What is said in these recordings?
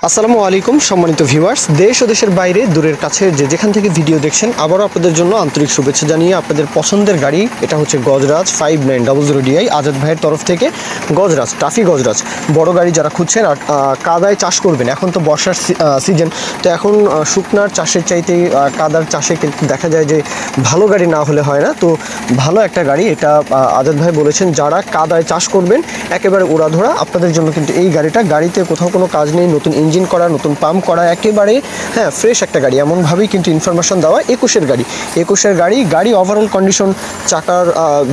আসসালামু আলাইকুম সম্মানিত ভিউয়ার্স, দেশ ও দেশের বাইরে দূরের কাছে যেখান থেকে ভিডিও দেখছেন আবারও আপনাদের জন্য আন্তরিক শুভেচ্ছা জানিয়ে আপনাদের পছন্দের গাড়ি, এটা হচ্ছে গজরাজ 5900 DI আজাদ ভাইয়ের তরফ থেকে। গজরাজ, টাফি গজরাজ, বড় গাড়ি যারা খুঁজছেন আর কাদায় চাষ করবেন। এখন তো বর্ষার সিজন, তো এখন শুকনার চাষের চাইতে কাদার চাষে কিন্তু দেখা যায় যে ভালো গাড়ি না হলে হয় না। তো ভালো একটা গাড়ি এটা আজাদ ভাই বলেছেন যারা কাদায় চাষ করবেন একেবারে উড়াধরা, আপনাদের জন্য কিন্তু এই গাড়িটা। গাড়িতে কোথাও কোনো কাজ নেই, নতুন ইঞ্জিন করা, নতুন পাম্প করা, একেবারে ফ্রেশ একটা গাড়ি। এমনভাবেই কিন্তু ইনফরমেশন দেওয়া। 21-এর গাড়ি। গাড়ি ওভারঅল কন্ডিশন, চাকার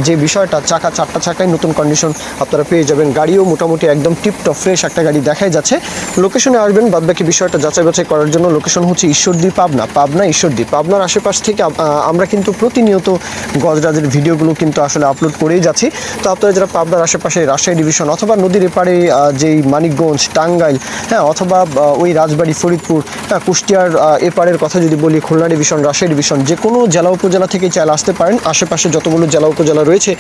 যে বিষয়টা, চারটা চাকায় নতুন কন্ডিশন আপনারা পেয়ে যাবেন। গাড়িও মোটামুটি একদম টিপটপ ফ্রেশ একটা গাড়ি দেখাই যাচ্ছে। লোকেশনে আসবেন, বাদবাকি বিষয়টা যাচাই বাছাই করার জন্য। লোকেশন হচ্ছে ঈশ্বরদী, পাবনা ঈশ্বরদী। পাবনার আশেপাশ থেকে আমরা কিন্তু প্রতিনিয়ত গজরাজের ভিডিওগুলো কিন্তু আসলে আপলোড করেই যাচ্ছি। তো আপনারা যারা পাবনার আশেপাশে, রাজশাহী ডিভিশন অথবা নদীর এপারে যেই মানিকগঞ্জ, টাঙ্গাইল, অথবা ওই রাজবাড়ী, ফরিদপুর, কুষ্টিয়ার এপারের কথা যদি বলি, খুলনা ডিভিশন, রাজশাহী ডিভিশন, যে কোনো জেলা উপজেলা থেকে চাইলে আসতে পারেন। আশেপাশে যতগুলো জেলা উপজেলা রয়েছে,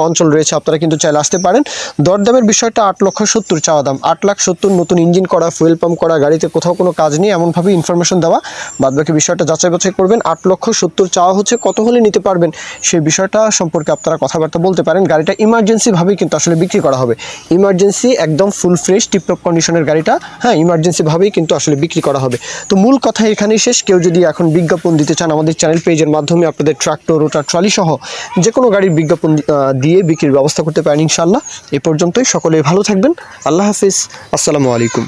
অঞ্চল রয়েছে, আপনারা কিন্তু চাইলে আসতে পারেন। দরদামের বিষয়টা 8,70,000 চাওয়া দাম। 8,70,000 নতুন ইঞ্জিন করা, ফুয়েল পাম্প করা, গাড়িতে কোথাও কোনো কাজ নেই, এমনভাবে ইনফরমেশন দেওয়া। বাদবাকি বিষয়টা যাচাই বাছাই করবেন। 8,70,000 চাওয়া হচ্ছে, কত হলে নিতে পারবেন সেই বিষয়টা সম্পর্কে আপনারা কথাবার্তা বলতে পারেন। গাড়িটা ইমার্জেন্সিভাবেই কিন্তু আসলে বিক্রি করা হবে। ইমার্জেন্সি, একদম ফুল ফ্রেশ টিপটপ কন্ডিশনের গাড়িটা ইমার্জেন্সিভাবেই কিন্তু আসলে বিক্রি করা হবে। তো মূল কথা এখানেই শেষ। কেউ যদি এখন বিজ্ঞাপন দিতে চান, আমাদের চ্যানেল পেজের মাধ্যমে আপনাদের ট্রাক্টর, রোটার, ট্রলি সহ যে কোনো গাড়ির বিজ্ঞাপন দিয়ে বিক্রির ব্যবস্থা করতে পারেন ইনশাল্লাহ। এ পর্যন্তই, সকলেই ভালো থাকবেন। আল্লাহ হাফিজ, আসসালামু আলাইকুম।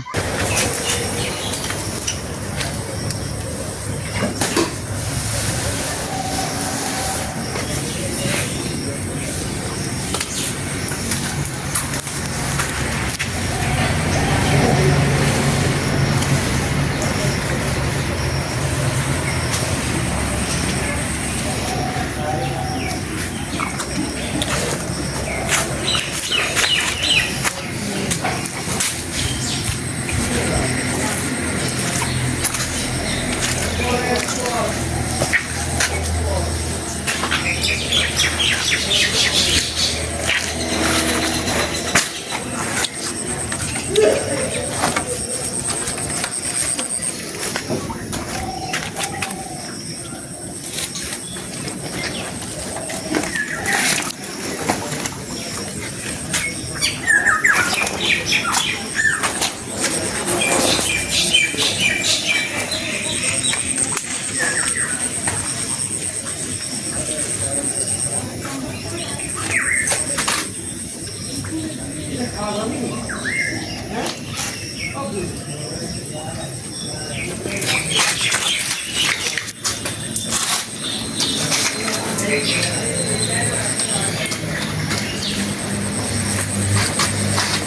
Thank you.